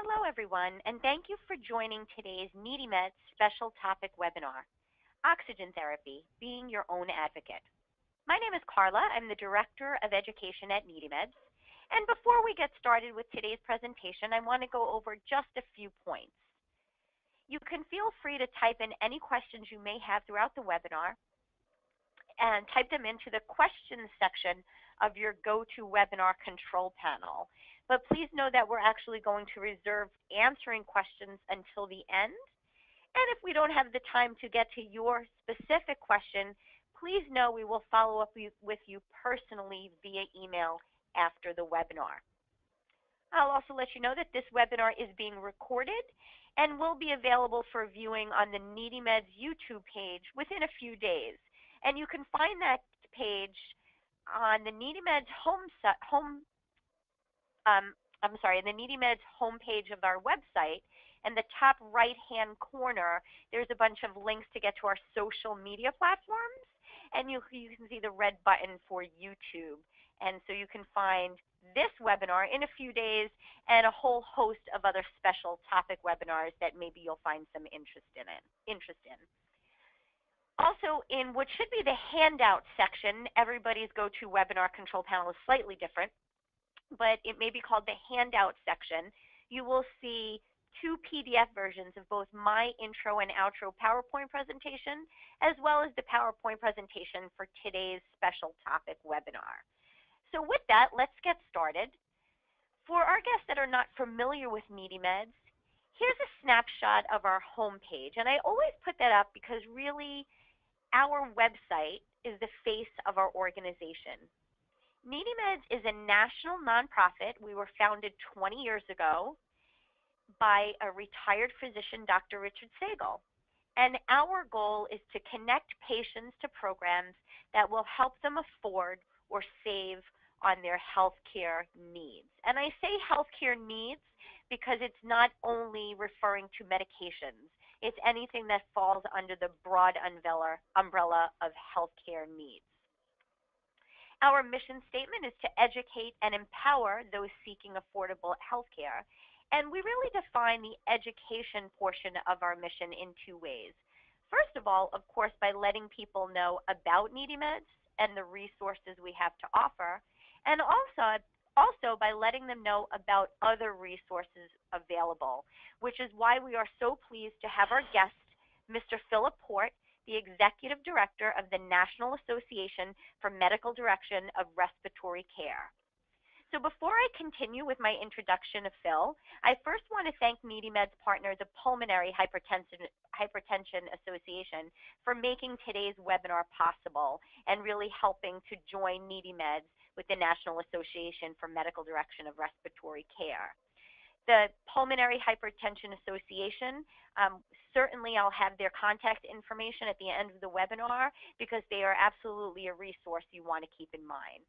Hello, everyone, and thank you for joining today's NeedyMeds special topic webinar, Oxygen Therapy, Being Your Own Advocate. My name is Carla. I'm the Director of Education at NeedyMeds. And before we get started with today's presentation, I want to go over just a few points. You can feel free to type in any questions you may have throughout the webinar and type them into the questions section of your GoToWebinar control panel. But please know that we're actually going to reserve answering questions until the end. And if we don't have the time to get to your specific question, please know we will follow up with you personally via email after the webinar. I'll also let you know that this webinar is being recorded and will be available for viewing on the NeedyMeds YouTube page within a few days. And you can find that page on the NeedyMeds the NeedyMeds homepage of our website. In the top right-hand corner, there's a bunch of links to get to our social media platforms, and you can see the red button for YouTube. And so you can find this webinar in a few days and a whole host of other special topic webinars that maybe you'll find some interest in. Also, in what should be the handout section, everybody's GoToWebinar control panel is slightly different, but it may be called the handout section. You will see two PDF versions of both my intro and outro PowerPoint presentation, as well as the PowerPoint presentation for today's special topic webinar. So with that, let's get started. For our guests that are not familiar with NeedyMeds, here's a snapshot of our homepage. And I always put that up because really our website is the face of our organization. NeedyMeds is a national nonprofit. We were founded 20 years ago by a retired physician, Dr. Richard Sagel. And our goal is to connect patients to programs that will help them afford or save on their healthcare needs. And I say healthcare needs because it's not only referring to medications. It's anything that falls under the broad umbrella of healthcare needs. Our mission statement is to educate and empower those seeking affordable healthcare. And we really define the education portion of our mission in two ways. First of all, of course, by letting people know about NeedyMeds and the resources we have to offer, and also by letting them know about other resources available, which is why we are so pleased to have our guest, Mr. Philip Port, the Executive Director of the National Association for Medical Direction of Respiratory Care. So before I continue with my introduction of Phil, I first want to thank NeedyMeds partner, the Pulmonary Hypertension Association, for making today's webinar possible and really helping to join NeedyMeds with the National Association for Medical Direction of Respiratory Care. The Pulmonary Hypertension Association, certainly I'll have their contact information at the end of the webinar because they are absolutely a resource you want to keep in mind.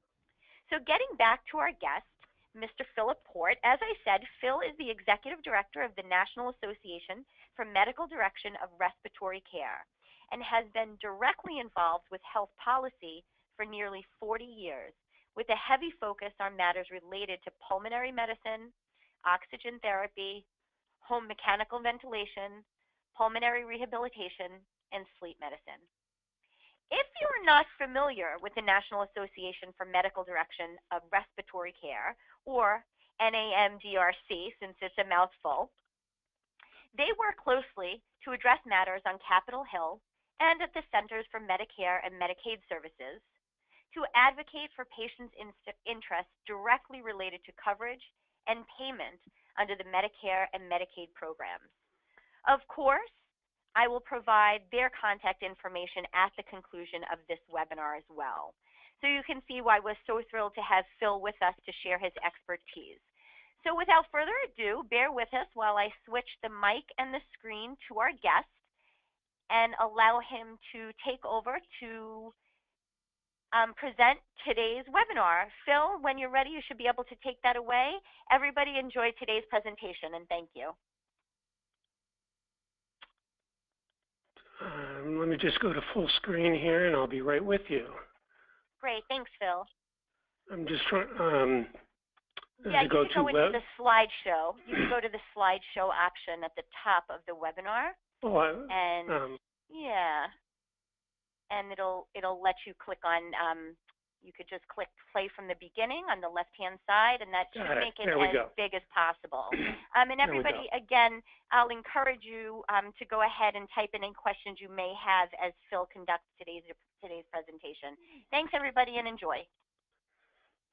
So getting back to our guest, Mr. Philip Port, as I said, Phil is the Executive Director of the National Association for Medical Direction of Respiratory Care and has been directly involved with health policy for nearly 40 years, with a heavy focus on matters related to pulmonary medicine, oxygen therapy, home mechanical ventilation, pulmonary rehabilitation, and sleep medicine. If you're not familiar with the National Association for Medical Direction of Respiratory Care, or NAMDRC, since it's a mouthful, they work closely to address matters on Capitol Hill and at the Centers for Medicare and Medicaid Services to advocate for patients' interests directly related to coverage and payment under the Medicare and Medicaid programs. Of course, I will provide their contact information at the conclusion of this webinar as well. So you can see why we're so thrilled to have Phil with us to share his expertise. So without further ado, bear with us while I switch the mic and the screen to our guest and allow him to take over to present today's webinar. Phil, when you're ready, you should be able to take that away. Everybody enjoy today's presentation, and thank you. Let me just go to full screen here, and I'll be right with you. Great. Thanks, Phil. I'm just trying. Yeah, to you go could to go into web. the slideshow. You could go to the slideshow option at the top of the webinar, Oh, and yeah, and it'll let you click on. You could just click play from the beginning on the left-hand side, and that should make it there we as go. big as possible. And There we everybody, go. again, I'll encourage you to go ahead and type in any questions you may have as Phil conducts today's presentation. Thanks, everybody, and enjoy.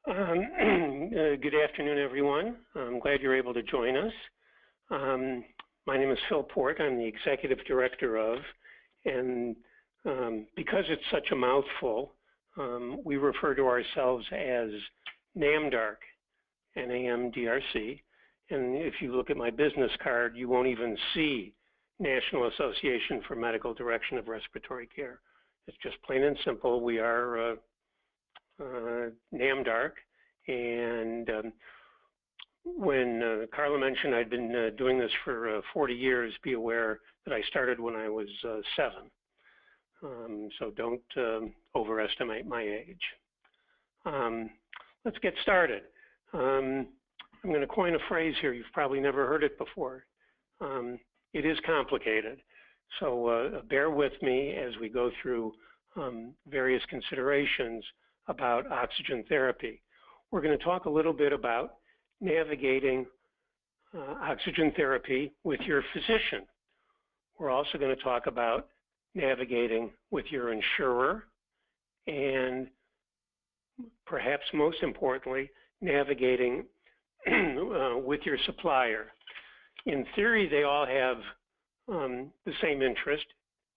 Good afternoon, everyone. I'm glad you're able to join us. My name is Phil Port. I'm the Executive Director of, and because it's such a mouthful, we refer to ourselves as NAMDARC, N-A-M-D-R-C. And if you look at my business card, you won't even see National Association for Medical Direction of Respiratory Care. It's just plain and simple. We are NAMDARC. And when Carla mentioned I'd been doing this for 40 years, be aware that I started when I was 7. So don't overestimate my age. Let's get started. I'm going to coin a phrase here. You've probably never heard it before. It is complicated. So bear with me as we go through various considerations about oxygen therapy. We're going to talk a little bit about navigating oxygen therapy with your physician. We're also going to talk about navigating with your insurer, and perhaps most importantly, navigating with your supplier. In theory, they all have the same interest,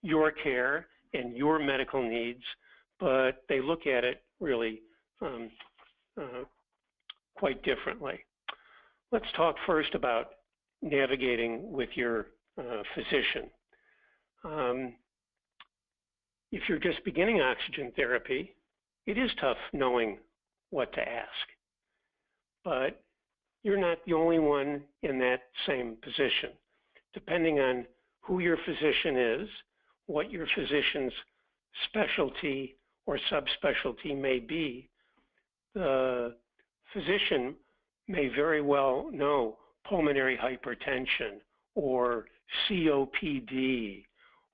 your care and your medical needs, but they look at it really quite differently. Let's talk first about navigating with your physician. If you're just beginning oxygen therapy, it is tough knowing what to ask. But you're not the only one in that same position. Depending on who your physician is, what your physician's specialty or subspecialty may be, the physician may very well know pulmonary hypertension or COPD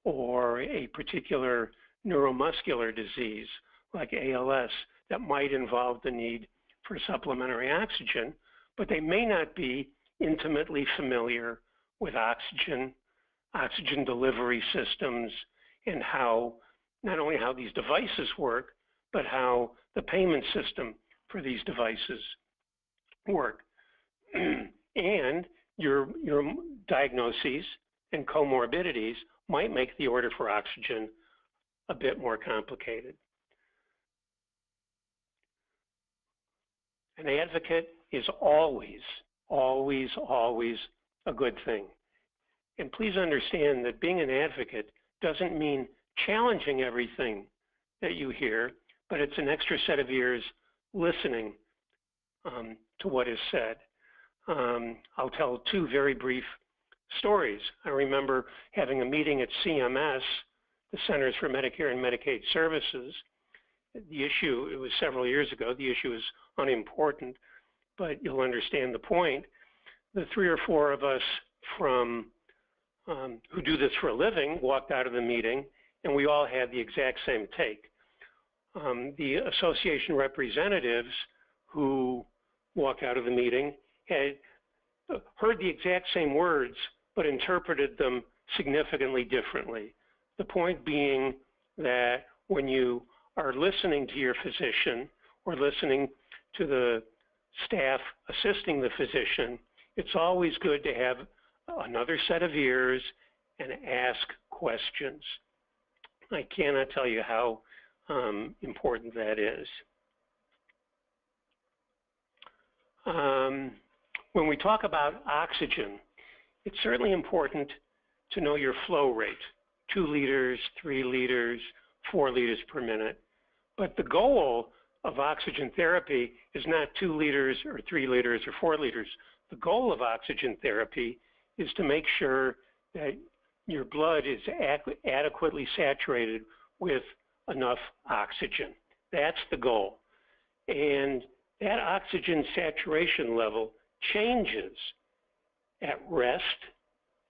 or a particular neuromuscular disease like ALS that might involve the need for supplementary oxygen, but they may not be intimately familiar with oxygen delivery systems, and how, not only how these devices work, but how the payment system for these devices work. And your diagnoses and comorbidities might make the order for oxygen a bit more complicated. An advocate is always, always, always a good thing. And please understand that being an advocate doesn't mean challenging everything that you hear, but it's an extra set of ears listening to what is said. I'll tell 2 very brief stories. I remember having a meeting at CMS, the Centers for Medicare and Medicaid Services. The issue, it was several years ago, the issue is unimportant, but you'll understand the point. The 3 or 4 of us from who do this for a living walked out of the meeting, and we all had the exact same take. The association representatives who walked out of the meeting had heard the exact same words, but interpreted them significantly differently. The point being that when you are listening to your physician or listening to the staff assisting the physician, it's always good to have another set of ears and ask questions. I cannot tell you how important that is. When we talk about oxygen, it's certainly important to know your flow rate, 2 liters, 3 liters, 4 liters per minute. But the goal of oxygen therapy is not 2 liters or 3 liters or 4 liters. The goal of oxygen therapy is to make sure that your blood is adequately saturated with enough oxygen. That's the goal. And that oxygen saturation level changes at rest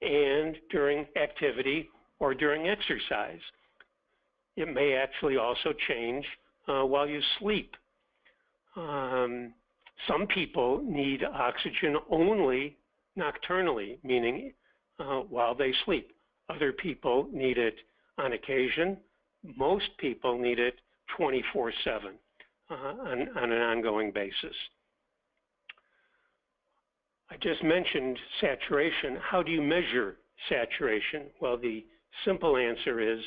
and during activity or during exercise. It may actually also change while you sleep. Some people need oxygen only nocturnally, meaning while they sleep. Other people need it on occasion. Most people need it 24/7 on an ongoing basis. I just mentioned saturation. How do you measure saturation? Well, the simple answer is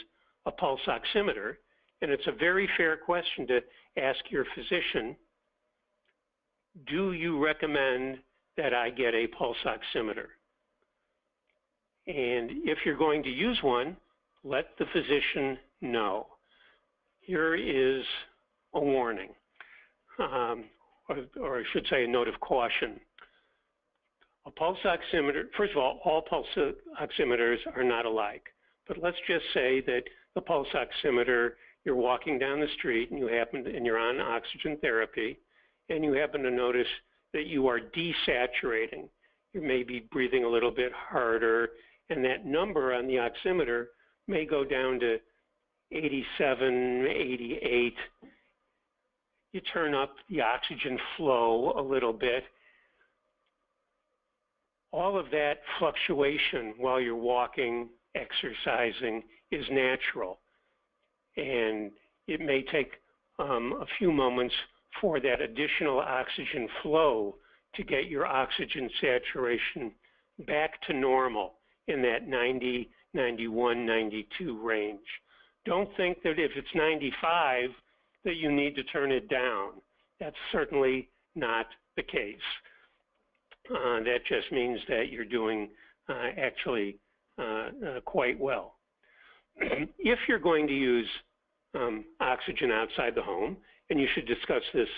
a pulse oximeter, and it's a very fair question to ask your physician, do you recommend that I get a pulse oximeter? And if you're going to use one, let the physician know. Here is a warning, or I should say a note of caution. A pulse oximeter, first of all pulse oximeters are not alike, but let's just say that the pulse oximeter, you're walking down the street and you're on oxygen therapy, and you happen to notice that you are desaturating. You may be breathing a little bit harder, and that number on the oximeter may go down to 87, 88. You turn up the oxygen flow a little bit. All of that fluctuation while you're walking, exercising is natural. And it may take a few moments for that additional oxygen flow to get your oxygen saturation back to normal in that 90, 91, 92 range. Don't think that if it's 95 that you need to turn it down. That's certainly not the case. That just means that you're doing actually quite well. If you're going to use oxygen outside the home, and you should discuss this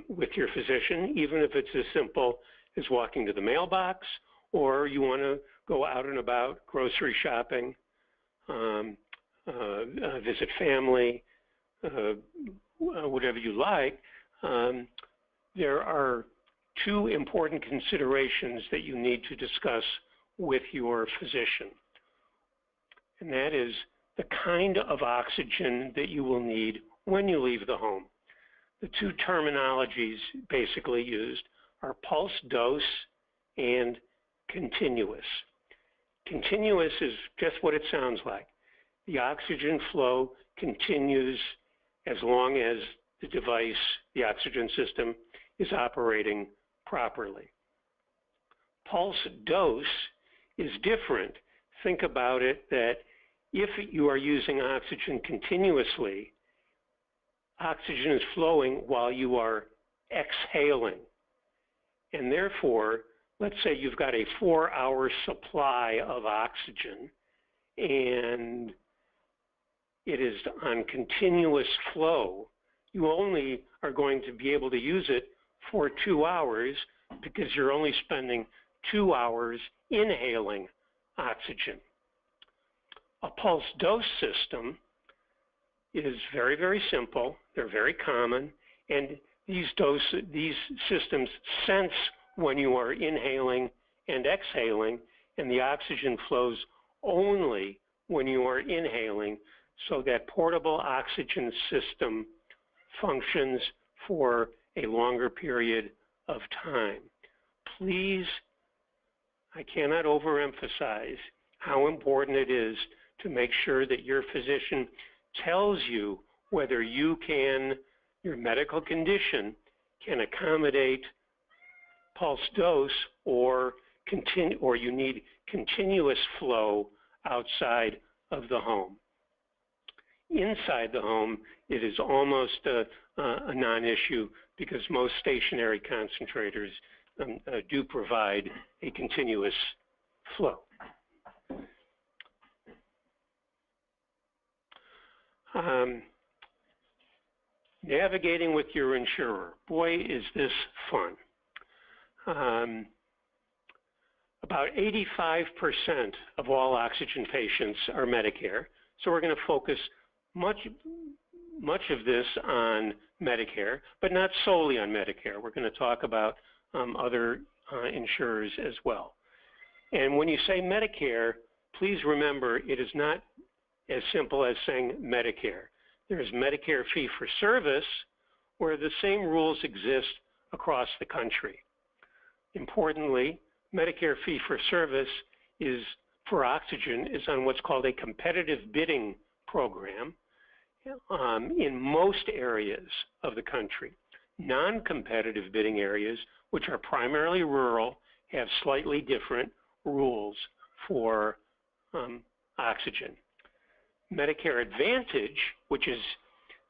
with your physician, even if it's as simple as walking to the mailbox, or you want to go out and about grocery shopping, visit family, whatever you like, there are two important considerations that you need to discuss with your physician. And that is the kind of oxygen that you will need when you leave the home. The two terminologies basically used are pulse dose and continuous. Continuous is just what it sounds like. The oxygen flow continues as long as the device, the oxygen system, is operating properly. Pulse dose is different. Think about it that if you are using oxygen continuously, oxygen is flowing while you are exhaling. And therefore, let's say you've got a 4-hour supply of oxygen and it is on continuous flow, you only are going to be able to use it for 2 hours because you're only spending 2 hours inhaling oxygen. A pulse dose system is very, very simple. They're very common, and these systems sense when you are inhaling and exhaling, and the oxygen flows only when you are inhaling, so that portable oxygen system functions for a longer period of time. Please, I cannot overemphasize how important it is to make sure that your physician tells you whether your medical condition can accommodate pulse dose or you need continuous flow outside of the home. Inside the home, it is almost a non-issue because most stationary concentrators do provide a continuous flow. Navigating with your insurer. Boy, is this fun. About 85% of all oxygen patients are Medicare, so we're going to focus much of this on Medicare, but not solely on Medicare. We're going to talk about other insurers as well. And when you say Medicare, please remember it is not as simple as saying Medicare. There's Medicare fee-for-service, where the same rules exist across the country. Importantly, Medicare fee-for-service is, for oxygen, is on what's called a competitive bidding program in most areas of the country. Non-competitive bidding areas, which are primarily rural, have slightly different rules for oxygen. Medicare Advantage, which is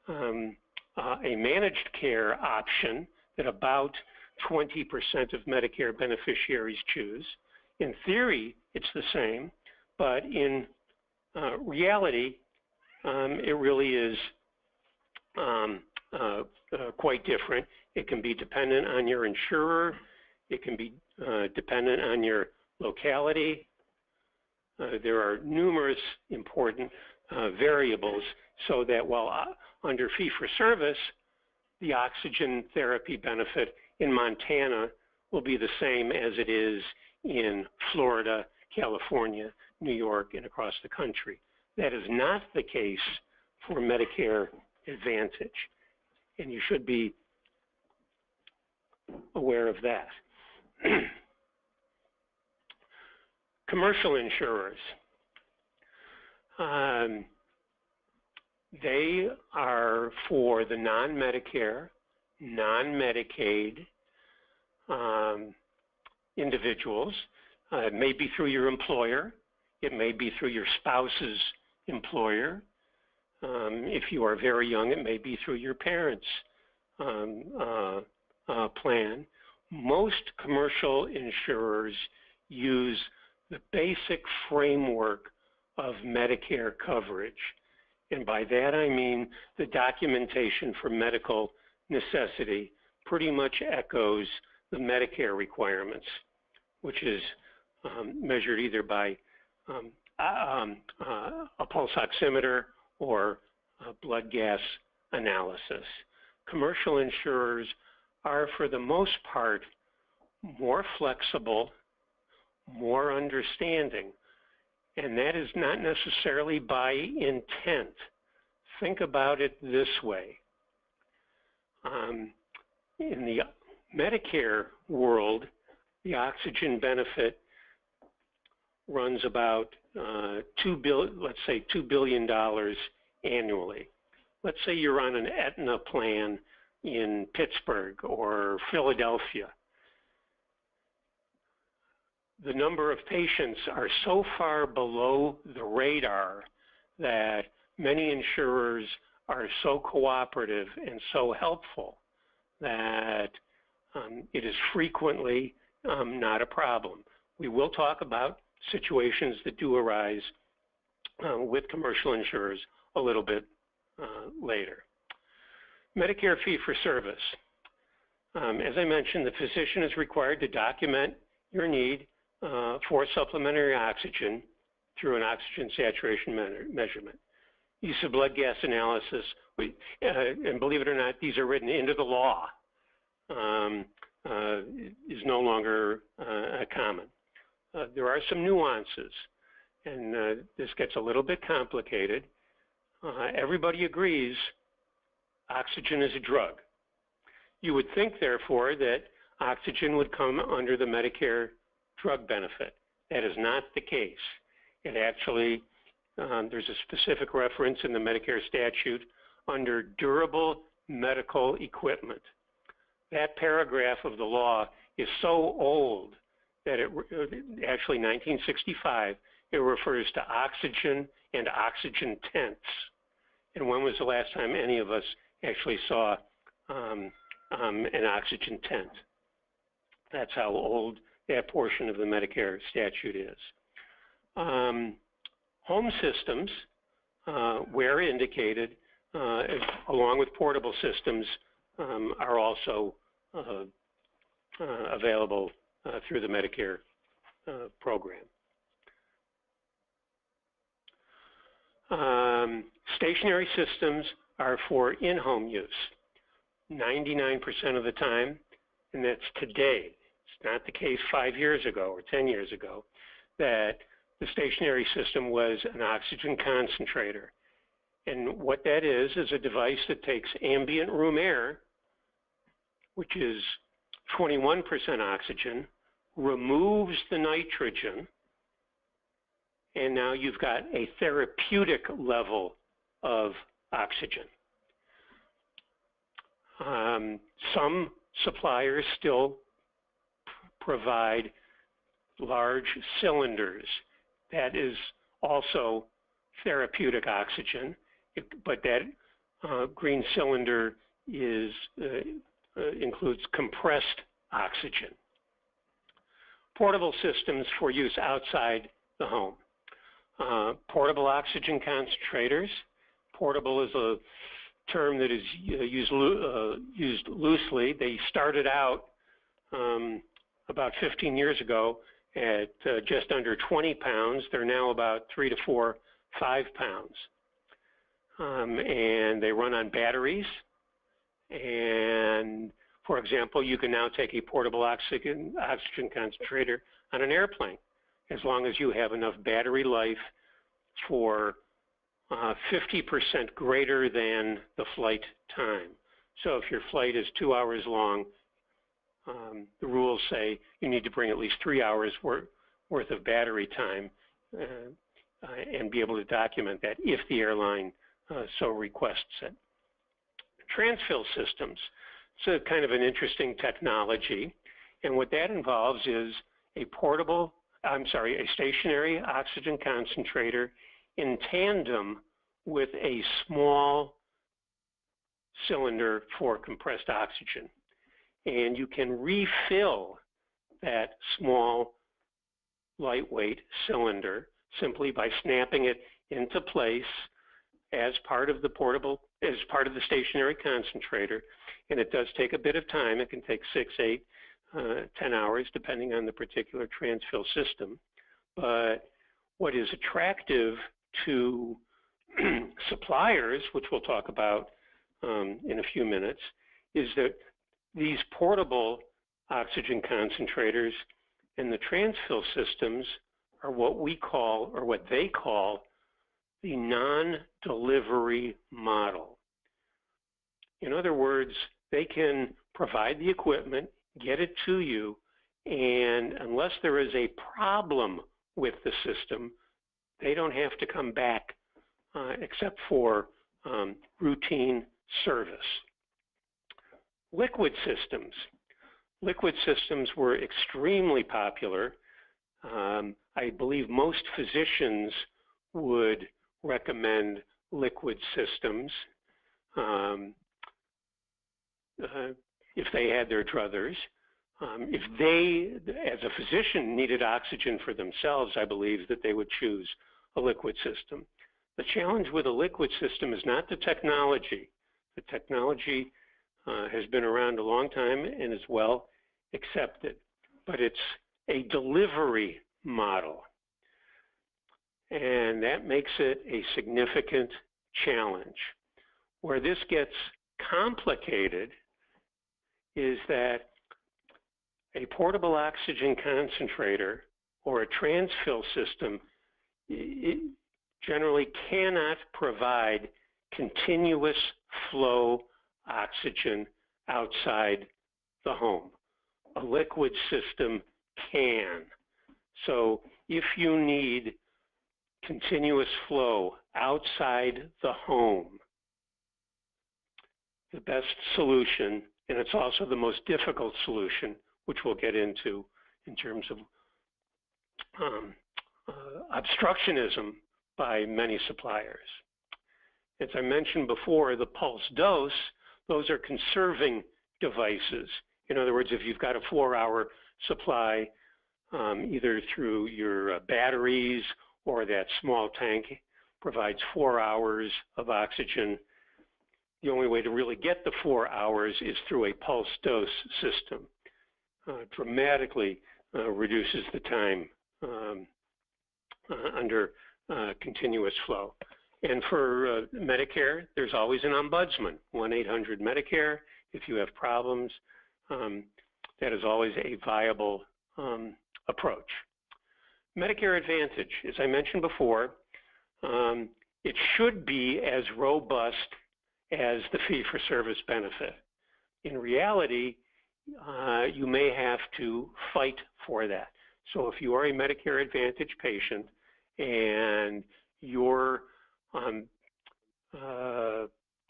a managed care option that about 20% of Medicare beneficiaries choose. In theory, it's the same, but in reality, it really is quite different. It can be dependent on your insurer. It can be dependent on your locality. There are numerous important variables, so that while under fee-for-service, the oxygen therapy benefit in Montana will be the same as it is in Florida, California, New York, and across the country. That is not the case for Medicare Advantage, and you should be aware of that. Commercial insurers. They are for the non-Medicare, non-Medicaid individuals. It may be through your employer. It may be through your spouse's employer. If you are very young, it may be through your parents' plan. Most commercial insurers use the basic framework of Medicare coverage. And by that I mean the documentation for medical necessity pretty much echoes the Medicare requirements, which is measured either by a pulse oximeter or blood gas analysis. Commercial insurers are, for the most part, more flexible, more understanding, and that is not necessarily by intent. Think about it this way. In the Medicare world, the oxygen benefit runs about let's say $2 billion annually. Let's say you're on an Aetna plan in Pittsburgh or Philadelphia. The number of patients are so far below the radar that many insurers are so cooperative and so helpful that it is frequently not a problem. We will talk about situations that do arise with commercial insurers a little bit later. Medicare fee-for-service. As I mentioned, the physician is required to document your need for supplementary oxygen through an oxygen saturation measurement. Use of blood gas analysis, and believe it or not, these are written into the law, is no longer common. There are some nuances, and this gets a little bit complicated. Everybody agrees oxygen is a drug. You would think, therefore, that oxygen would come under the Medicare drug benefit. That is not the case. It actually, there's a specific reference in the Medicare statute under durable medical equipment. That paragraph of the law is so old that actually 1965, it refers to oxygen and oxygen tents. And when was the last time any of us actually saw an oxygen tent? That's how old that portion of the Medicare statute is. Home systems, where indicated, along with portable systems, are also available through the Medicare program. Stationary systems are for in-home use, 99% of the time, and that's today. It's not the case 5 years ago or 10 years ago that the stationary system was an oxygen concentrator. And what that is a device that takes ambient room air, which is 21% oxygen, removes the nitrogen, and now you've got a therapeutic level of oxygen. Some suppliers still provide large cylinders. That is also therapeutic oxygen, but that green cylinder includes compressed oxygen. Portable systems for use outside the home. Portable oxygen concentrators. Portable is a term that is used loosely. They started out about 15 years ago at just under 20 pounds. They're now about 3 to 5 pounds. And they run on batteries. And for example, you can now take a portable oxygen concentrator on an airplane as long as you have enough battery life for 50% greater than the flight time. So if your flight is 2 hours long, the rules say you need to bring at least 3 hours worth of battery time and be able to document that if the airline so requests it. Transfill systems. It's kind of an interesting technology, and what that involves is a stationary oxygen concentrator in tandem with a small cylinder for compressed oxygen. And you can refill that small, lightweight cylinder simply by snapping it into place as part of the stationary concentrator. And it does take a bit of time. It can take 6, 8, 10 hours, depending on the particular transfill system. But what is attractive to suppliers, which we'll talk about in a few minutes, is that these portable oxygen concentrators and the transfill systems are what we call, or what they call, the non-delivery model. In other words, they can provide the equipment, get it to you, and unless there is a problem with the system, they don't have to come back except for routine service. Liquid systems. Liquid systems were extremely popular. I believe most physicians would recommend liquid systems if they had their druthers. If they, as a physician, needed oxygen for themselves, I believe that they would choose a liquid system. The challenge with a liquid system is not the technology. The technology has been around a long time and is well accepted, but it's a delivery model. And that makes it a significant challenge. Where this gets complicated is that a portable oxygen concentrator or a transfill system generally cannot provide continuous flow oxygen outside the home. A liquid system can. So if you need continuous flow outside the home, the best solution, and it's also the most difficult solution, which we'll get into in terms of obstructionism by many suppliers. As I mentioned before, the pulse dose, those are conserving devices. In other words, if you've got a 4-hour supply, either through your batteries or that small tank provides 4 hours of oxygen, the only way to really get the 4 hours is through a pulse dose system. Dramatically reduces the time under continuous flow. And for Medicare, there's always an ombudsman, 1-800-Medicare. If you have problems, that is always a viable approach. Medicare Advantage, as I mentioned before, it should be as robust as the fee-for-service benefit. In reality, you may have to fight for that. So if you are a Medicare Advantage patient and your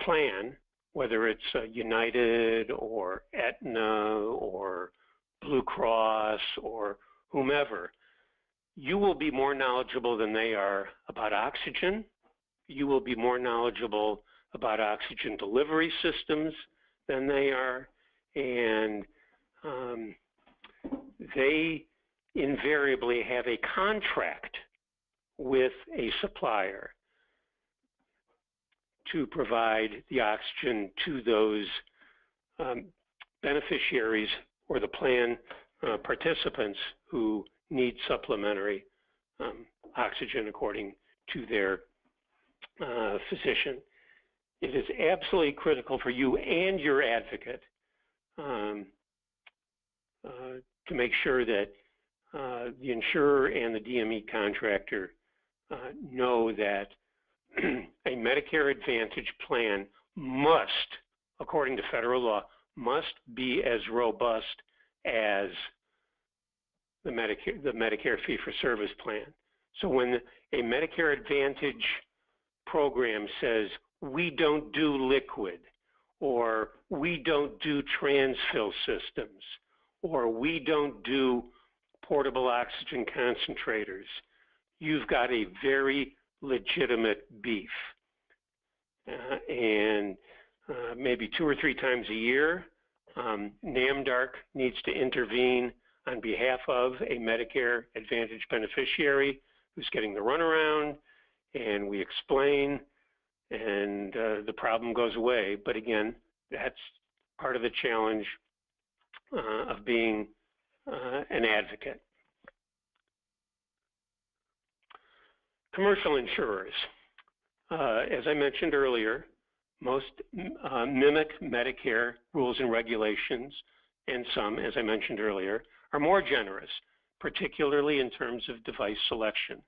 plan, whether it's United or Aetna or Blue Cross or whomever, you will be more knowledgeable than they are about oxygen. You will be more knowledgeable about oxygen delivery systems than they are, and they invariably have a contract with a supplier to provide the oxygen to those beneficiaries or the plan participants who need supplementary oxygen according to their physician. It is absolutely critical for you and your advocate to make sure that the insurer and the DME contractor know that a Medicare Advantage plan must, according to federal law, must be as robust as the Medicare fee-for-service plan. So when a Medicare Advantage program says, we don't do liquid, or we don't do transfill systems, or we don't do portable oxygen concentrators, you've got a very legitimate beef. And maybe 2 or 3 times a year, NAMDARC needs to intervene on behalf of a Medicare Advantage beneficiary who's getting the runaround, and we explain, and the problem goes away. But again, that's part of the challenge of being an advocate. Commercial insurers. As I mentioned earlier, most mimic Medicare rules and regulations, and some, as I mentioned earlier, are more generous, particularly in terms of device selection.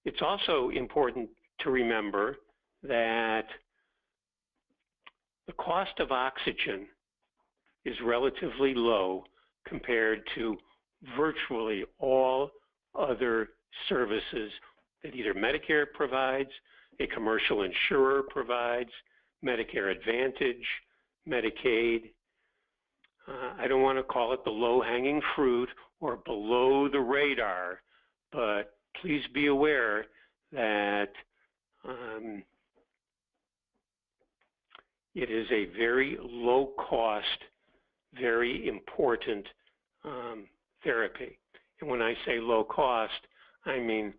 It's also important to remember that the cost of oxygen is relatively low compared to virtually all other services that either Medicare provides, a commercial insurer provides, Medicare Advantage, Medicaid. I don't want to call it the low-hanging fruit or below the radar, but please be aware that it is a very low-cost, very important therapy. And when I say low cost, I mean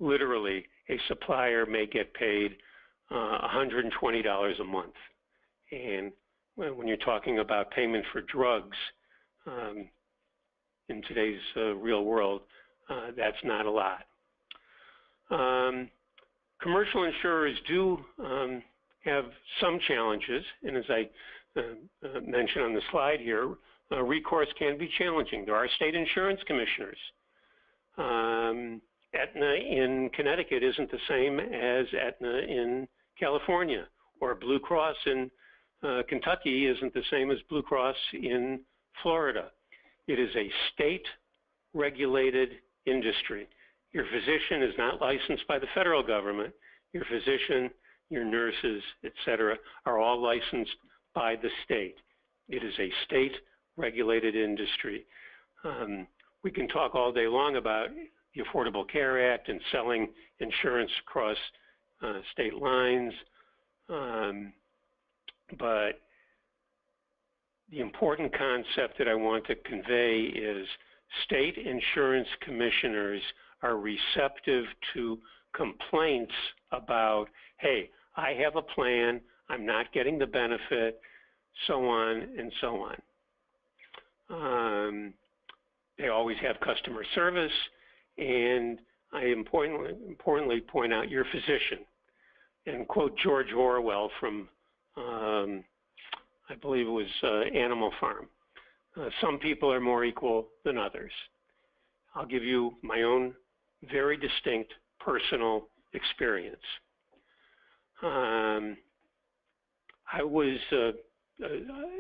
literally a supplier may get paid $120 a month. And when you're talking about payment for drugs in today's real world, that's not a lot. Commercial insurers do have some challenges, and as I mentioned on the slide here, recourse can be challenging. There are state insurance commissioners. Aetna in Connecticut isn't the same as Aetna in California, or Blue Cross in Kentucky isn't the same as Blue Cross in Florida. It is a state-regulated industry. Your physician is not licensed by the federal government. Your physician, your nurses, etc., are all licensed by the state. It is a state-regulated industry. We can talk all day long about the Affordable Care Act and selling insurance across state lines, but the important concept that I want to convey is state insurance commissioners are receptive to complaints about, hey, I have a plan, I'm not getting the benefit, so on and so on. They always have customer service, and I importantly point out your physician and quote George Orwell from, I believe it was Animal Farm. Some people are more equal than others. I'll give you my own very distinct personal experience. A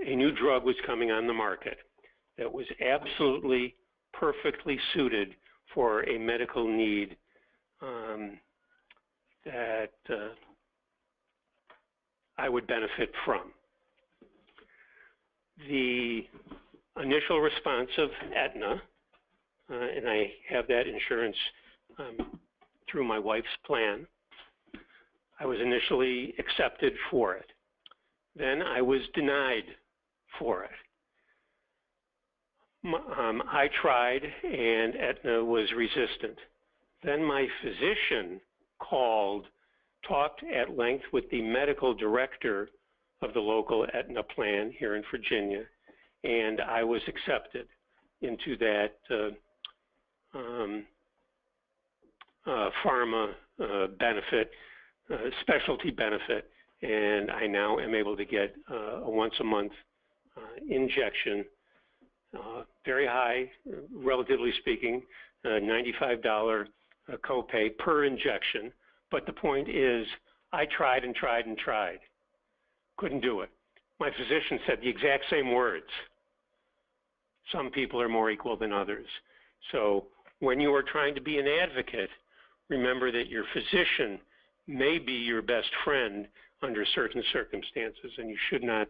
new drug was coming on the market that was absolutely perfectly suited for a medical need that I would benefit from. The initial response of Aetna, and I have that insurance through my wife's plan, I was initially accepted for it. Then I was denied for it. I tried and Aetna was resistant. Then my physician called, talked at length with the medical director of the local Aetna plan here in Virginia, and I was accepted into that pharma benefit, specialty benefit, and I now am able to get a once-a-month injection, very high, relatively speaking, $95 copay per injection. But the point is, I tried and tried and tried. Couldn't do it. My physician said the exact same words. Some people are more equal than others. So when you are trying to be an advocate, remember that your physician may be your best friend under certain circumstances, and you should not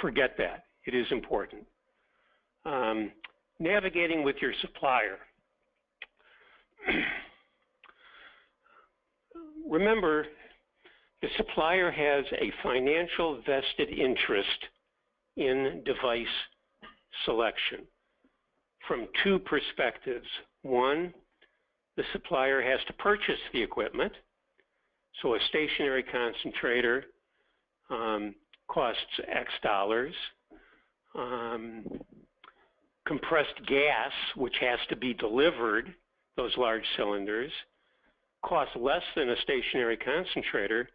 forget that. It is important. Navigating with your supplier. Remember, the supplier has a financial vested interest in device selection from two perspectives. One, the supplier has to purchase the equipment. So a stationary concentrator costs X dollars. Compressed gas, which has to be delivered, those large cylinders, costs less than a stationary concentrator,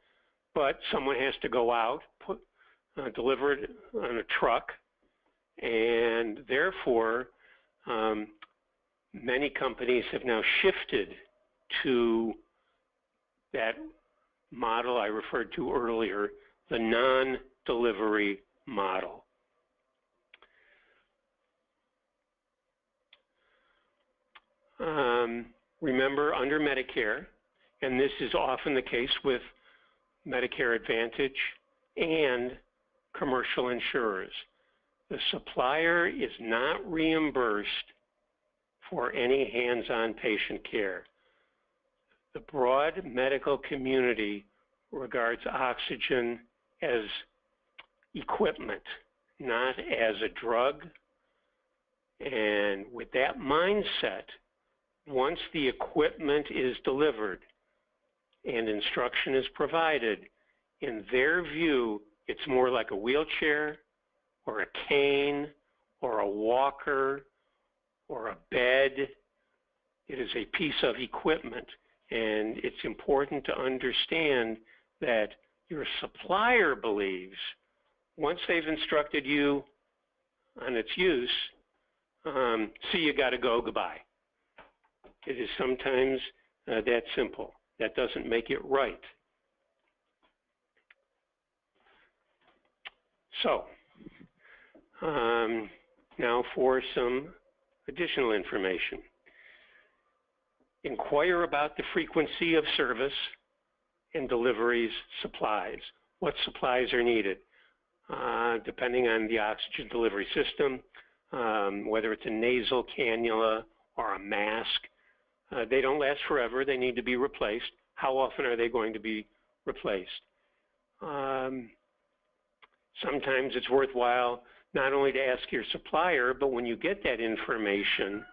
but someone has to go out, deliver it on a truck, and therefore many companies have now shifted to that model I referred to earlier, the non-delivery model. Remember, under Medicare, and this is often the case with Medicare Advantage and commercial insurers, the supplier is not reimbursed for any hands-on patient care. The broad medical community regards oxygen as equipment, not as a drug. And with that mindset, once the equipment is delivered and instruction is provided, in their view, it's more like a wheelchair or a cane or a walker or a bed. It is a piece of equipment, and it's important to understand that your supplier believes once they've instructed you on its use, see you got to go, goodbye. It is sometimes that simple. That doesn't make it right. So, now for some additional information. Inquire about the frequency of service and deliveries supplies. What supplies are needed? Depending on the oxygen delivery system, whether it's a nasal cannula or a mask, they don't last forever. They need to be replaced. How often are they going to be replaced? Sometimes it's worthwhile not only to ask your supplier, but when you get that information,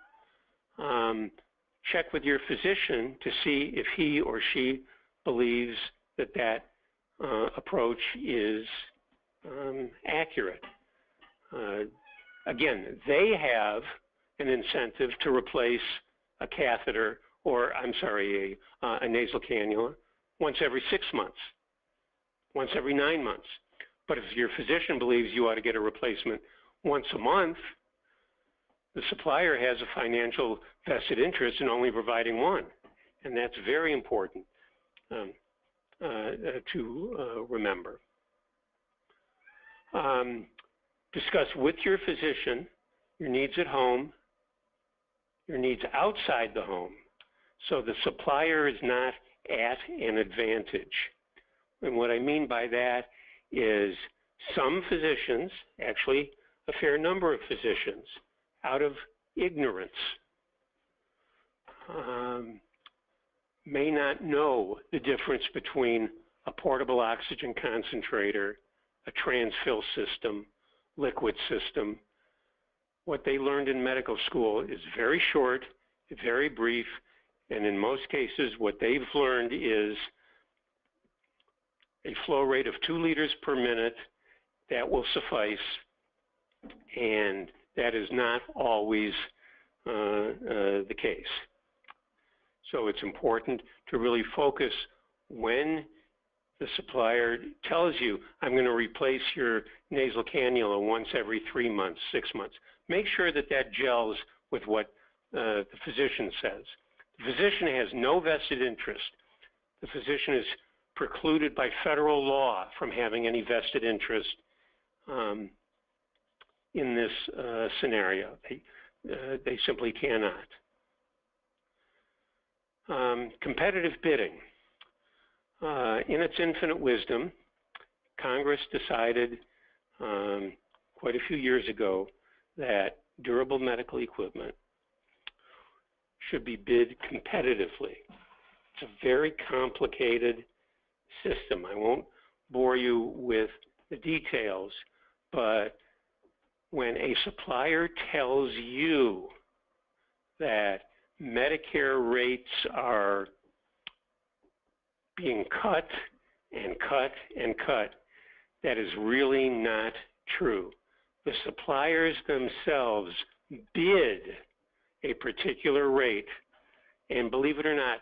check with your physician to see if he or she believes that that approach is accurate. Again, they have an incentive to replace a catheter or, a nasal cannula once every 6 months, once every 9 months. But if your physician believes you ought to get a replacement once a month, the supplier has a financial vested interest in only providing one. And that's very important to remember. Discuss with your physician your needs at home, your needs outside the home, so the supplier is not at an advantage. And what I mean by that is some physicians, actually a fair number of physicians, out of ignorance, may not know the difference between a portable oxygen concentrator, a transfill system, liquid system. What they learned in medical school is very short, very brief, and in most cases what they've learned is a flow rate of 2 liters per minute. That will suffice, and that is not always the case. So it's important to really focus when the supplier tells you, I'm going to replace your nasal cannula once every 3 months, 6 months. Make sure that that gels with what the physician says. The physician has no vested interest. The physician is precluded by federal law from having any vested interest in this scenario. They simply cannot. Competitive bidding. In its infinite wisdom, Congress decided quite a few years ago that durable medical equipment should be bid competitively. It's a very complicated system. I won't bore you with the details, but when a supplier tells you that Medicare rates are being cut and cut and cut, that is really not true. The suppliers themselves bid a particular rate, and believe it or not,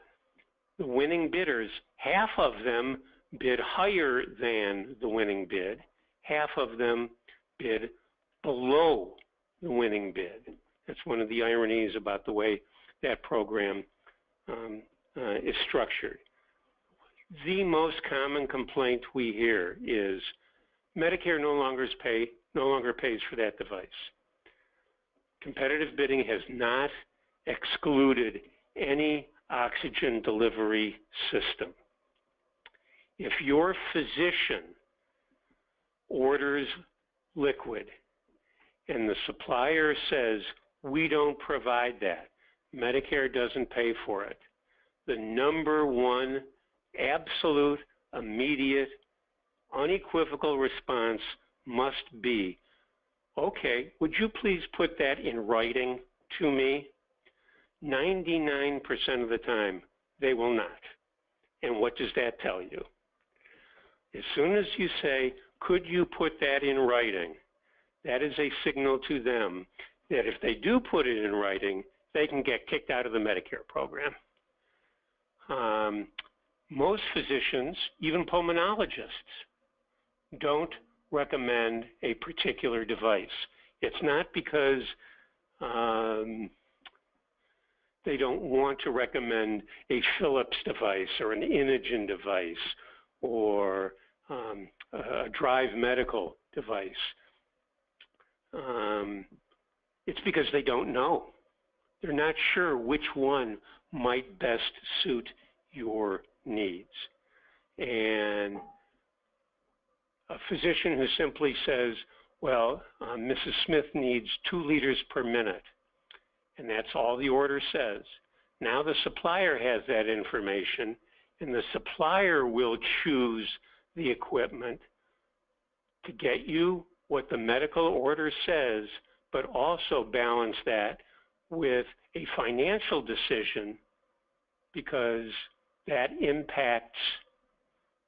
the winning bidders, half of them bid higher than the winning bid, half of them bid below the winning bid. That's one of the ironies about the way that program is structured. The most common complaint we hear is Medicare no longer pays for that device. Competitive bidding has not excluded any oxygen delivery system. If your physician orders liquid and the supplier says, we don't provide that, Medicare doesn't pay for it, the number one absolute, immediate, unequivocal response must be, okay, would you please put that in writing to me? 99% of the time, they will not. And what does that tell you? As soon as you say, could you put that in writing, that is a signal to them that if they do put it in writing, they can get kicked out of the Medicare program. Most physicians, even pulmonologists, don't recommend a particular device. It's not because they don't want to recommend a Philips device or an Imogen device or a Drive Medical device. It's because they don't know. They're not sure which one might best suit your needs. And a physician who simply says, well, Mrs. Smith needs 2 liters per minute, and that's all the order says. Now the supplier has that information, and the supplier will choose the equipment to get you what the medical order says, but also balance that with a financial decision, because that impacts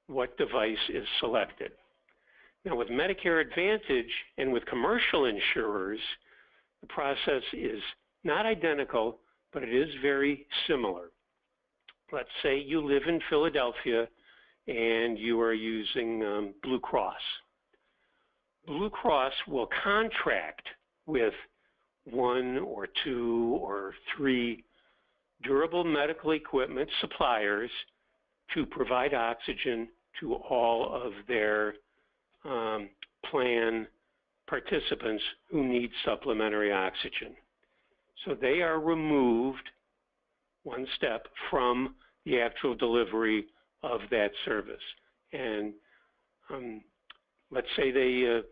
what device is selected. Now with Medicare Advantage and with commercial insurers, the process is not identical, but it is very similar. Let's say you live in Philadelphia and you are using Blue Cross. Blue Cross will contract with 1 or 2 or 3 durable medical equipment suppliers to provide oxygen to all of their plan participants who need supplementary oxygen. So they are removed one step from the actual delivery of that service. And let's say they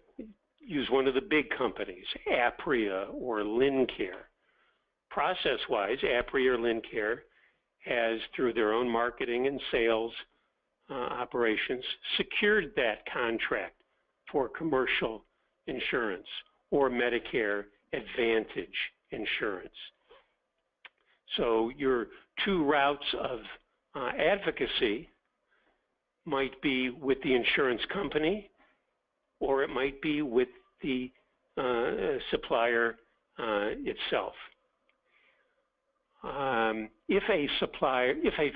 use one of the big companies, Apria or Lincare. Process-wise, Apria or Lincare has, through their own marketing and sales operations, secured that contract for commercial insurance or Medicare Advantage insurance. So your 2 routes of advocacy might be with the insurance company, or it might be with the supplier itself. If a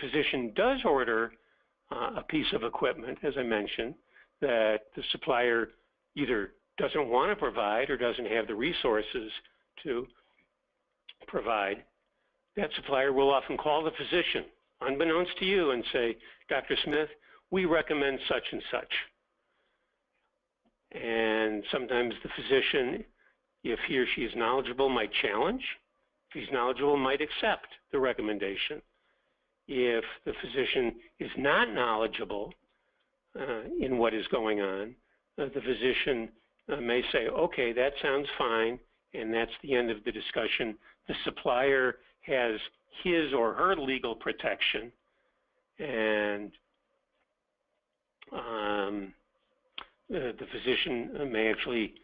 physician does order a piece of equipment, as I mentioned, that the supplier either doesn't want to provide or doesn't have the resources to provide, that supplier will often call the physician, unbeknownst to you, and say, Dr. Smith, we recommend such and such. And sometimes the physician, if he or she is knowledgeable, might challenge. If he's knowledgeable, might accept the recommendation. If the physician is not knowledgeable in what is going on, the physician may say, okay, that sounds fine, and that's the end of the discussion. The supplier has his or her legal protection, and the physician may actually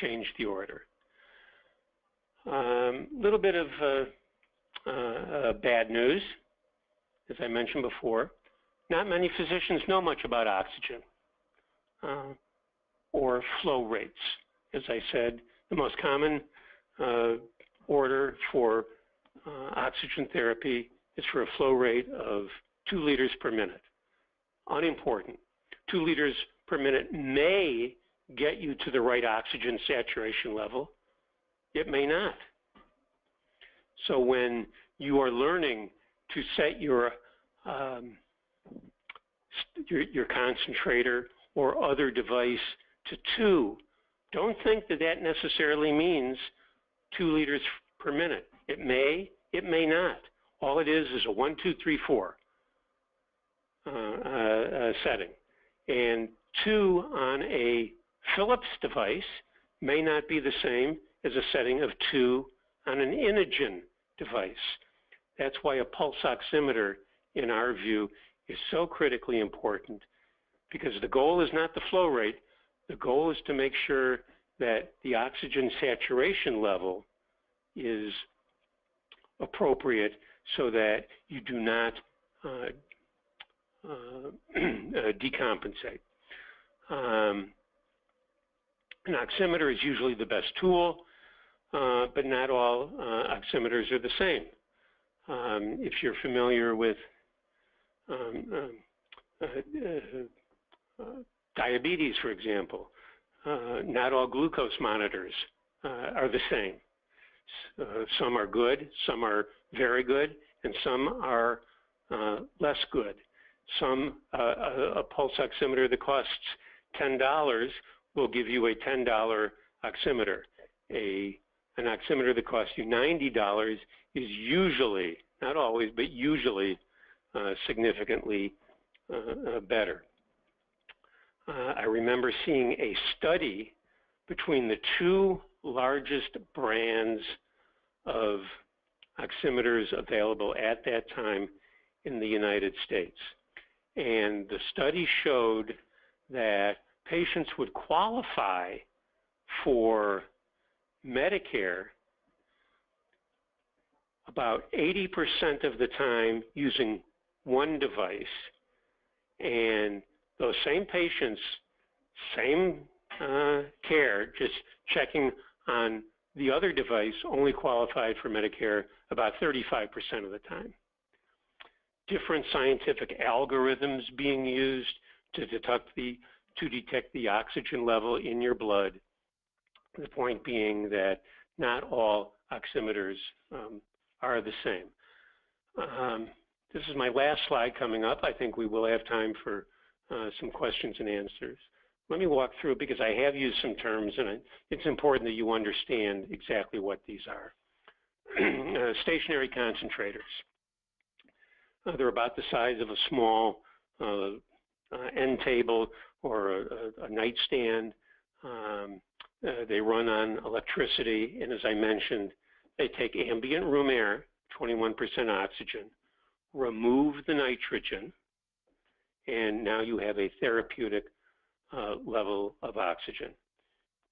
change the order. Little bit of bad news, as I mentioned before. Not many physicians know much about oxygen or flow rates. As I said, the most common order for oxygen therapy is for a flow rate of 2 liters per minute. Unimportant. 2 liters per minute may get you to the right oxygen saturation level. It may not. So when you are learning to set your concentrator or other device to 2, don't think that that necessarily means 2 liters per minute. It may not. All it is a 1, 2, 3, 4 setting. And 2 on a Philips device may not be the same as a setting of 2 on an Imogen device. That's why a pulse oximeter, in our view, is so critically important, because the goal is not the flow rate. The goal is to make sure that the oxygen saturation level is appropriate so that you do not decompensate. An oximeter is usually the best tool, but not all oximeters are the same. If you're familiar with diabetes, for example, not all glucose monitors are the same. Some are good, some are very good, and some are less good. Some, a pulse oximeter that costs $10 will give you a $10 oximeter. An oximeter that costs you $90 is usually, not always, but usually significantly better. I remember seeing a study between the 2 largest brands of oximeters available at that time in the United States. And the study showed that patients would qualify for Medicare about 80% of the time using one device, and those same patients, same care, just checking on The other device only qualified for Medicare about 35% of the time. Different scientific algorithms being used to detect the oxygen level in your blood. The point being that not all oximeters are the same. This is my last slide coming up. I think we will have time for some questions and answers. Let me walk through it because I have used some terms and it's important that you understand exactly what these are. Stationary concentrators. They're about the size of a small end table or a nightstand. They run on electricity, and as I mentioned, they take ambient room air, 21% oxygen, remove the nitrogen, and now you have a therapeutic level of oxygen.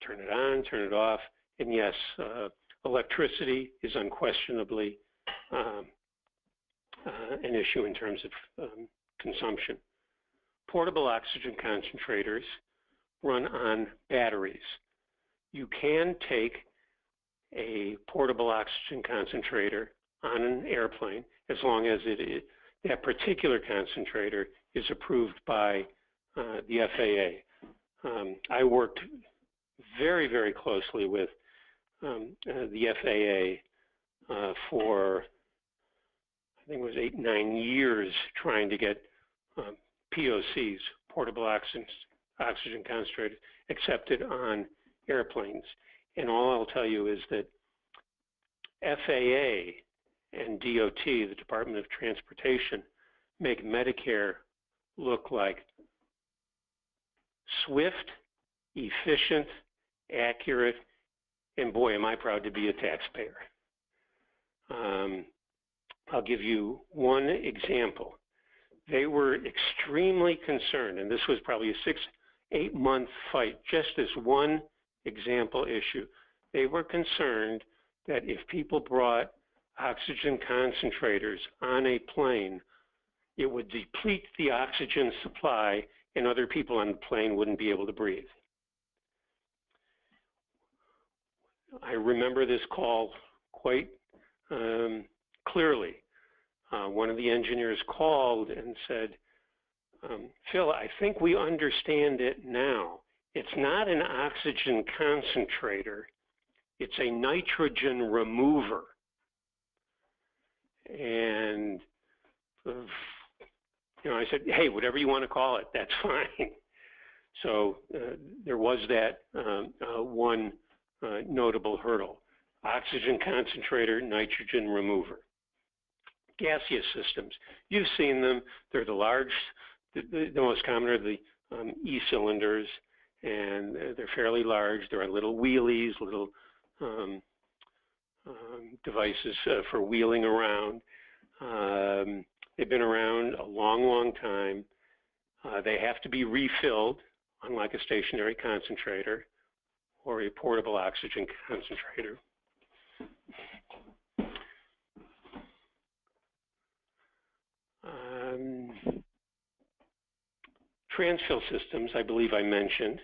Turn it on, turn it off, and yes, electricity is unquestionably an issue in terms of consumption. Portable oxygen concentrators run on batteries. You can take a portable oxygen concentrator on an airplane as long as that particular concentrator is approved by the FAA. I worked very, very closely with the FAA for, I think it was 8, 9 years trying to get POCs, portable oxygen concentrators, accepted on airplanes. And all I'll tell you is that FAA and DOT, the Department of Transportation, make Medicare look like swift, efficient, accurate, and boy, am I proud to be a taxpayer. I'll give you one example. They were extremely concerned, and this was probably a 6-8 month fight, just this one example issue. They were concerned that if people brought oxygen concentrators on a plane, it would deplete the oxygen supply and other people on the plane wouldn't be able to breathe. I remember this call quite clearly. One of the engineers called and said, Phil, I think we understand it now. It's not an oxygen concentrator, it's a nitrogen remover. And I said, hey, whatever you want to call it, that's fine. So there was that one notable hurdle. Oxygen concentrator, nitrogen remover. Gaseous systems. You've seen them. They're the large, the most common are the E-cylinders, and they're fairly large. They're on little wheelies, little devices for wheeling around. They've been around a long, long time. They have to be refilled, unlike a stationary concentrator or a portable oxygen concentrator. Transfill systems, I believe I mentioned,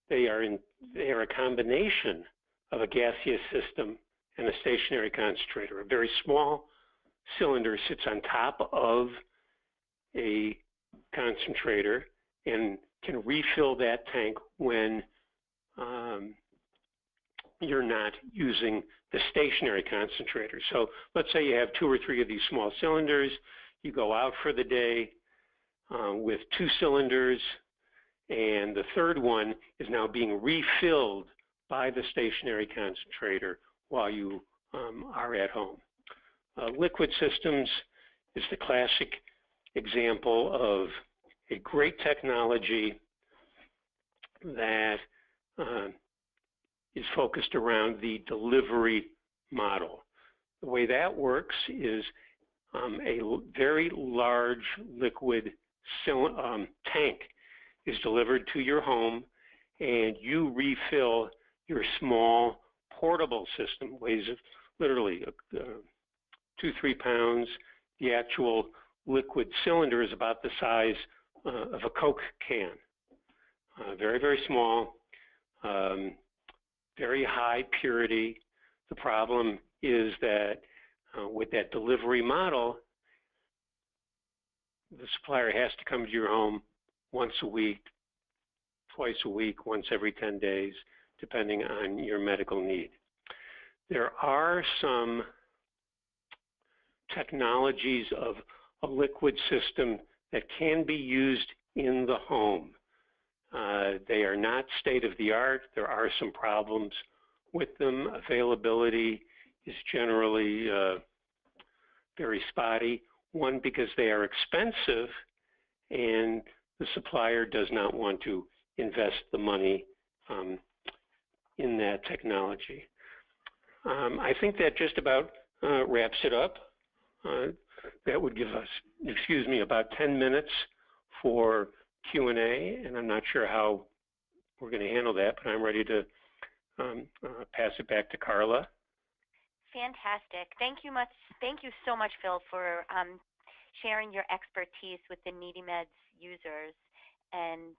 they are a combination of a gaseous system and a stationary concentrator. A very small cylinder sits on top of a concentrator and can refill that tank when you're not using the stationary concentrator. So let's say you have 2 or 3 of these small cylinders. You go out for the day with 2 cylinders, and the third one is now being refilled by the stationary concentrator while you are at home. Liquid systems is the classic example of a great technology that is focused around the delivery model. The way that works is a very large liquid tank is delivered to your home, and you refill your small portable system. Weighs literally 2-3 pounds. The actual liquid cylinder is about the size of a Coke can. Very, very small, very high purity. The problem is that with that delivery model, the supplier has to come to your home once a week, twice a week, once every 10 days, depending on your medical need. There are some technologies of a liquid system that can be used in the home. They are not state-of-the-art. There are some problems with them. Availability is generally very spotty. One, because they are expensive, and the supplier does not want to invest the money in that technology. I think that just about wraps it up. That would give us, about 10 minutes for Q&A, and I'm not sure how we're going to handle that, but I'm ready to pass it back to Carla. Fantastic. Thank you so much, Phil, for sharing your expertise with the NeedyMeds users. And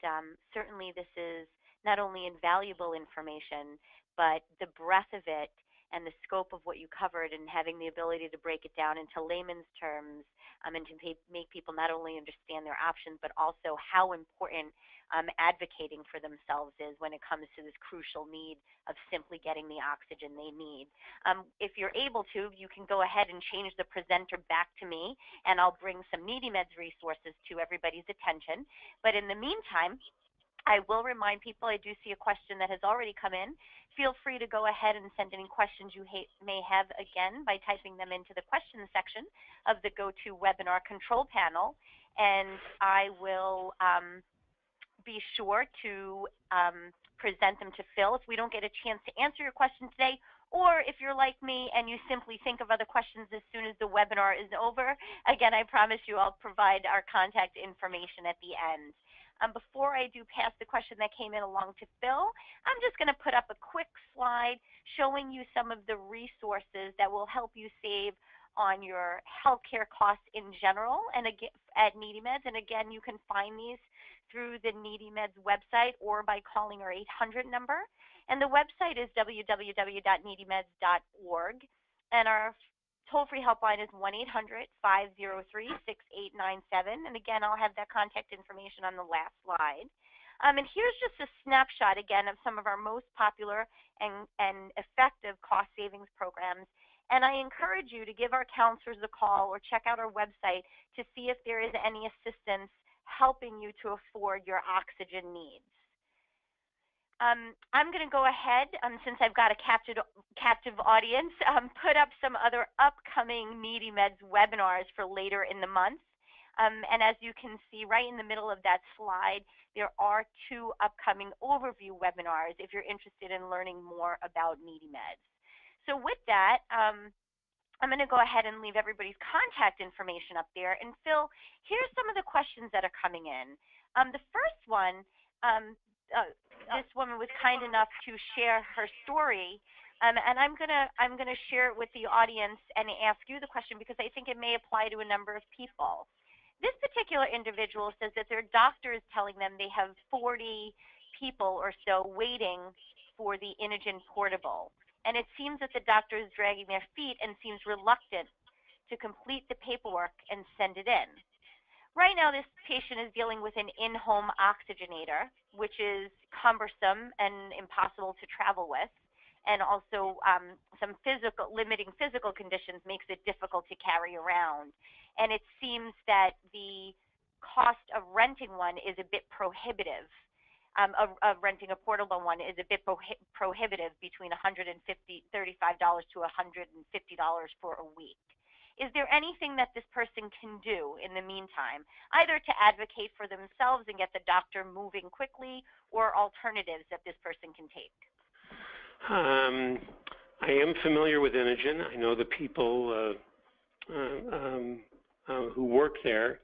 certainly this is not only invaluable information, but the breadth of it and the scope of what you covered, and having the ability to break it down into layman's terms and to make people not only understand their options, but also how important advocating for themselves is when it comes to this crucial need of simply getting the oxygen they need. If you're able to, you can go ahead and change the presenter back to me, and I'll bring some NeedyMeds resources to everybody's attention. But in the meantime, I will remind people, I do see a question that has already come in. Feel free to go ahead and send any questions you may have again by typing them into the questions section of the GoToWebinar control panel, and I will be sure to present them to Phil if we don't get a chance to answer your question today, or if you're like me and you simply think of other questions as soon as the webinar is over. Again, I promise you I'll provide our contact information at the end. Before I do pass the question that came in along to Phil, I'm just going to put up a quick slide showing you some of the resources that will help you save on your healthcare costs in general and again, at NeedyMeds. And again, you can find these through the NeedyMeds website or by calling our 800 number. And the website is www.needymeds.org. And our toll-free helpline is 1-800-503-6897. And again, I'll have that contact information on the last slide. And here's just a snapshot, again, of some of our most popular and effective cost savings programs. And I encourage you to give our counselors a call or check out our website to see if there is any assistance helping you to afford your oxygen needs. I'm going to go ahead, since I've got a captive audience, put up some other upcoming NeedyMeds webinars for later in the month. And as you can see right in the middle of that slide, there are 2 upcoming overview webinars if you're interested in learning more about NeedyMeds. So with that, I'm going to go ahead and leave everybody's contact information up there. And Phil, here's some of the questions that are coming in. The first one, this woman was kind enough to share her story, and I'm gonna share it with the audience and ask you the question because I think it may apply to a number of people. This particular individual says that their doctor is telling them they have 40 people or so waiting for the Imogen portable, and it seems that the doctor is dragging their feet and seems reluctant to complete the paperwork and send it in. Right now, this patient is dealing with an in-home oxygenator, which is cumbersome and impossible to travel with, and also some limiting physical conditions makes it difficult to carry around. And it seems that the cost of renting one is a bit prohibitive. Of renting a portable one is a bit prohibitive, between $35 to $150 for a week. Is there anything that this person can do in the meantime, either to advocate for themselves and get the doctor moving quickly, or alternatives that this person can take? I am familiar with Imogen. I know the people who work there.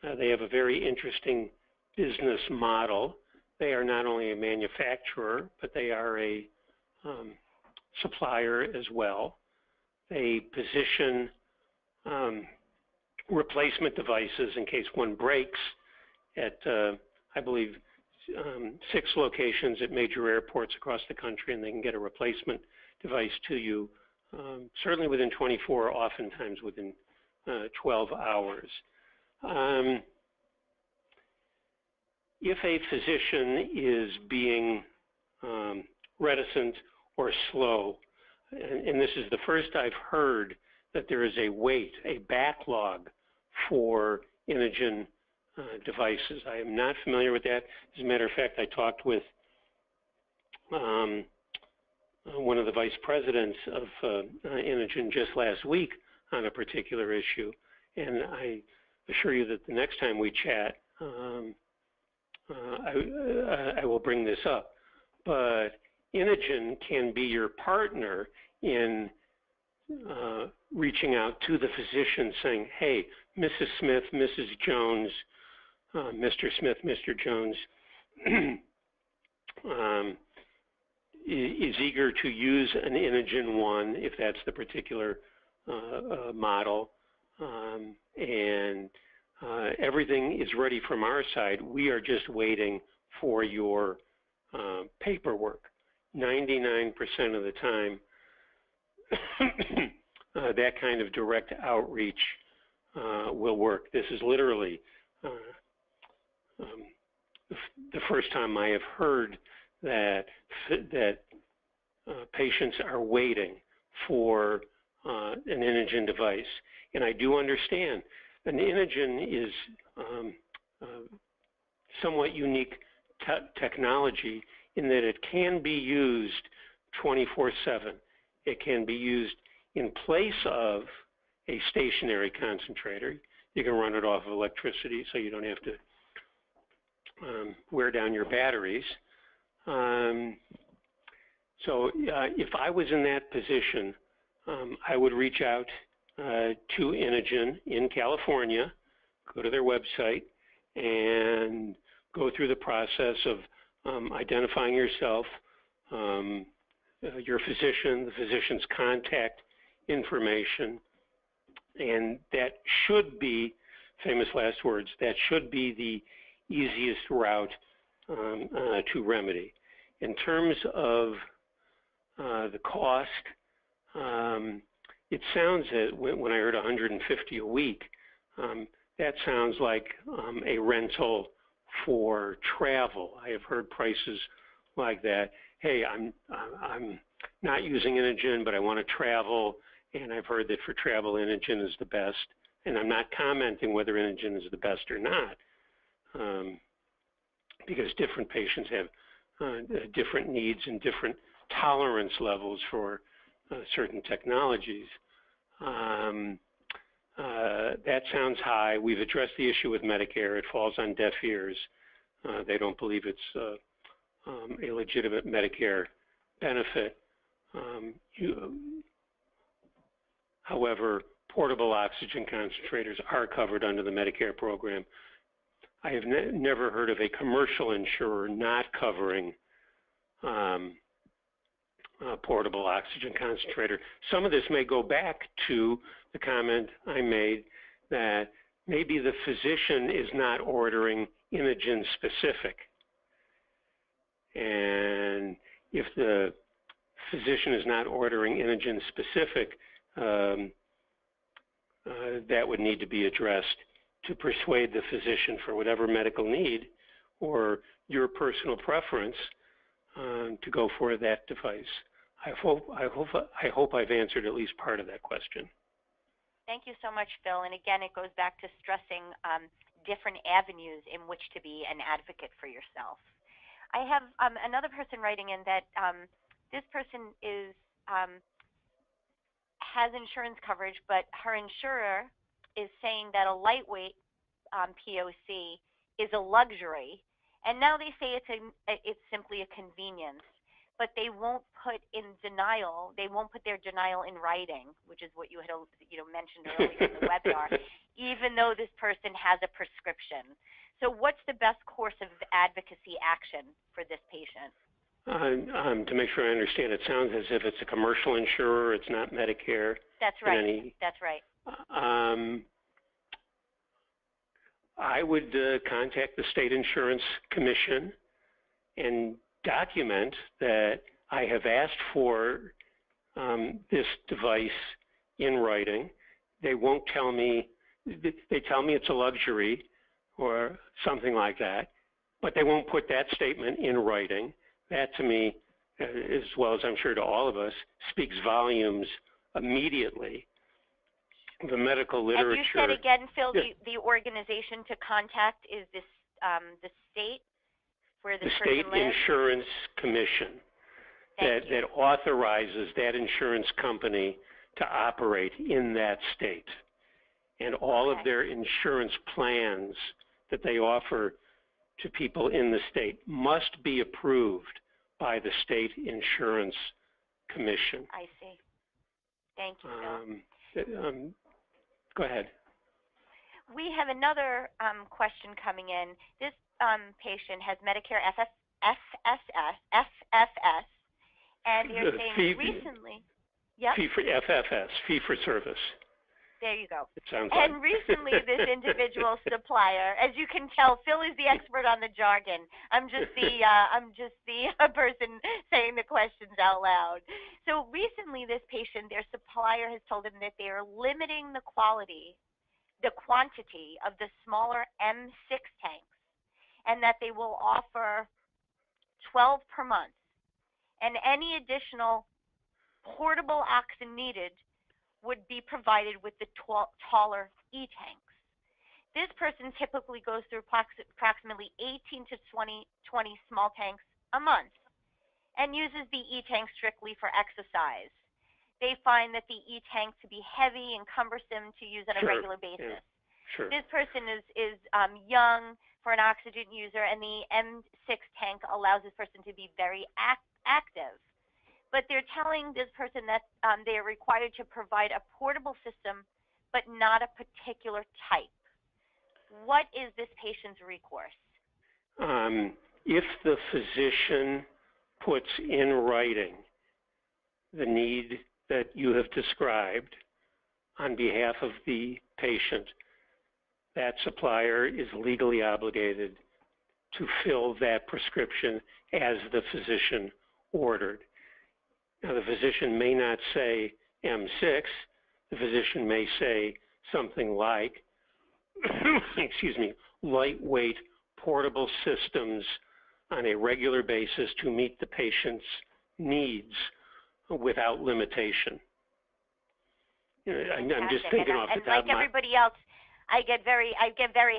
They have a very interesting business model. They are not only a manufacturer, but they are a supplier as well. They position replacement devices in case one breaks at, I believe, 6 locations at major airports across the country, and they can get a replacement device to you certainly within 24, oftentimes within 12 hours. If a physician is being reticent or slow, and this is the first I've heard that there is a wait, a backlog for Imogen devices. I am not familiar with that. As a matter of fact, I talked with one of the vice presidents of Imogen just last week on a particular issue, and I assure you that the next time we chat, I will bring this up. But Imogen can be your partner in reaching out to the physician saying, hey, Mrs. Smith, Mrs. Jones, Mr. Smith, Mr. Jones is eager to use an Imogen 1 if that's the particular model, and everything is ready from our side. We are just waiting for your paperwork. 99% of the time, that kind of direct outreach will work. This is literally the first time I have heard that patients are waiting for an Imogen device. And I do understand an Imogen is somewhat unique technology in that it can be used 24/7. It can be used in place of a stationary concentrator. You can run it off of electricity so you don't have to wear down your batteries. So if I was in that position, I would reach out to Imogen in California, go to their website, and go through the process of identifying yourself, your physician, the physician's contact information, and that should be, famous last words, that should be the easiest route to remedy. In terms of the cost, it sounds that when I heard 150 a week, that sounds like a rental for travel. I have heard prices like that. Hey, I'm not using Imogen, but I want to travel, and I've heard that for travel, Imogen is the best. And I'm not commenting whether Imogen is the best or not, because different patients have different needs and different tolerance levels for certain technologies. That sounds high. We've addressed the issue with Medicare. It falls on deaf ears. They don't believe it's a legitimate Medicare benefit. However, portable oxygen concentrators are covered under the Medicare program. I have never heard of a commercial insurer not covering portable oxygen concentrator. Some of this may go back to the comment I made that maybe the physician is not ordering Imogen specific. And if the physician is not ordering Imogen specific, that would need to be addressed to persuade the physician for whatever medical need or your personal preference to go for that device. I hope I've answered at least part of that question. Thank you so much, Phil. And again, it goes back to stressing different avenues in which to be an advocate for yourself. I have another person writing in that this person is has insurance coverage, but her insurer is saying that a lightweight POC is a luxury, and now they say it's simply a convenience. But they won't put in denial. They won't put their denial in writing, which is what you had mentioned earlier in the webinar, even though this person has a prescription. So what's the best course of advocacy action for this patient? To make sure I understand, it sounds as if it's a commercial insurer. It's not Medicare. That's right. That's right. I would contact the State Insurance Commission and document that I have asked for this device in writing. They won't tell me, they tell me it's a luxury or something like that, but they won't put that statement in writing. That to me, as well as I'm sure to all of us, speaks volumes immediately. The medical literature. And you said again, Phil, the organization to contact is this the state where this person lives? The State Insurance Commission that authorizes that insurance company to operate in that state. And all of their insurance plans that they offer to people in the state must be approved by the State Insurance Commission. I see. Thank you, Phil. Go ahead. We have another question coming in. This patient has Medicare FFS, and you're saying recently. Yep. Fee for service. There you go. It sounds and recently, this individual Supplier, as you can tell, Phil is the expert on the jargon. I'm just the person saying the questions out loud. So recently, this patient, their Supplier has told them that they are limiting the quantity of the smaller M6 tanks, and that they will offer 12 per month, and any additional portable oxygen needed would be provided with the taller E-tanks. This person typically goes through approximately 18 to 20 small tanks a month and uses the E-tank strictly for exercise. They find that the E-tank to be heavy and cumbersome to use on a regular basis. Yeah. Sure. This person is young for an oxygen user, and the M6 tank allows this person to be very active. But they're telling this person that they are required to provide a portable system, but not a particular type. What is this patient's recourse? If the physician puts in writing the need that you have described on behalf of the patient, that supplier is legally obligated to fill that prescription as the physician ordered. Now, the physician may not say M6. The physician may say something like, excuse me, lightweight portable systems on a regular basis to meet the patient's needs without limitation. I'm just thinking off the top of my... And like everybody else, I get very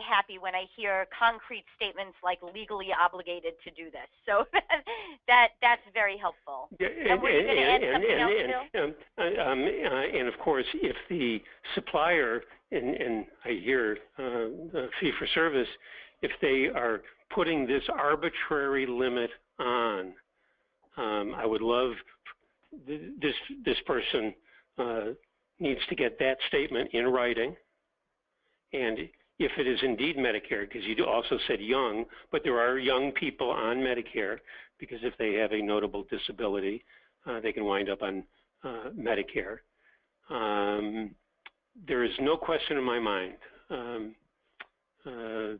happy when I hear concrete statements like legally obligated to do this. So that's very helpful. And were you going to add something else, Phil? And of course, if the supplier, and I hear fee for service, if they are putting this arbitrary limit on, I would love this person needs to get that statement in writing. And if it is indeed Medicare, because you also said young, but there are young people on Medicare, because if they have a notable disability, they can wind up on Medicare. There is no question in my mind. And the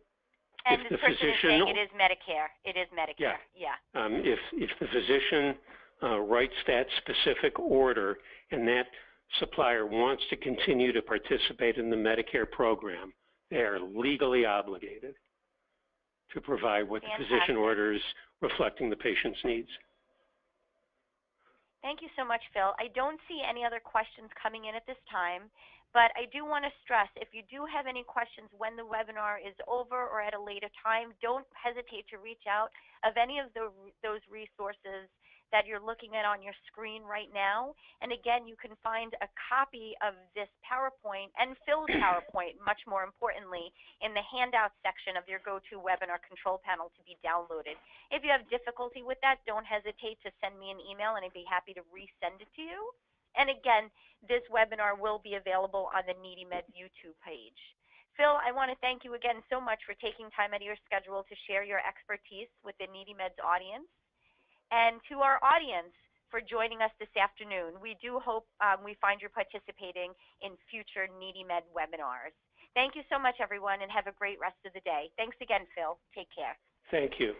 person is saying it is Medicare. It is Medicare. Yeah. If the physician writes that specific order and that supplier wants to continue to participate in the Medicare program, they are legally obligated to provide what the physician orders reflecting the patient's needs. Thank you so much, Phil. I don't see any other questions coming in at this time, but I do want to stress, if you do have any questions when the webinar is over or at a later time, don't hesitate to reach out of any of those resources that you're looking at on your screen right now. And again, you can find a copy of this PowerPoint and Phil's PowerPoint, much more importantly, in the handout section of your GoToWebinar control panel to be downloaded. If you have difficulty with that, don't hesitate to send me an email and I'd be happy to resend it to you. And again, this webinar will be available on the NeedyMeds YouTube page. Phil, I want to thank you again so much for taking time out of your schedule to share your expertise with the NeedyMeds audience. And to our audience for joining us this afternoon. We do hope we find you participating in future NeedyMed webinars. Thank you so much, everyone, and have a great rest of the day. Thanks again, Phil. Take care. Thank you.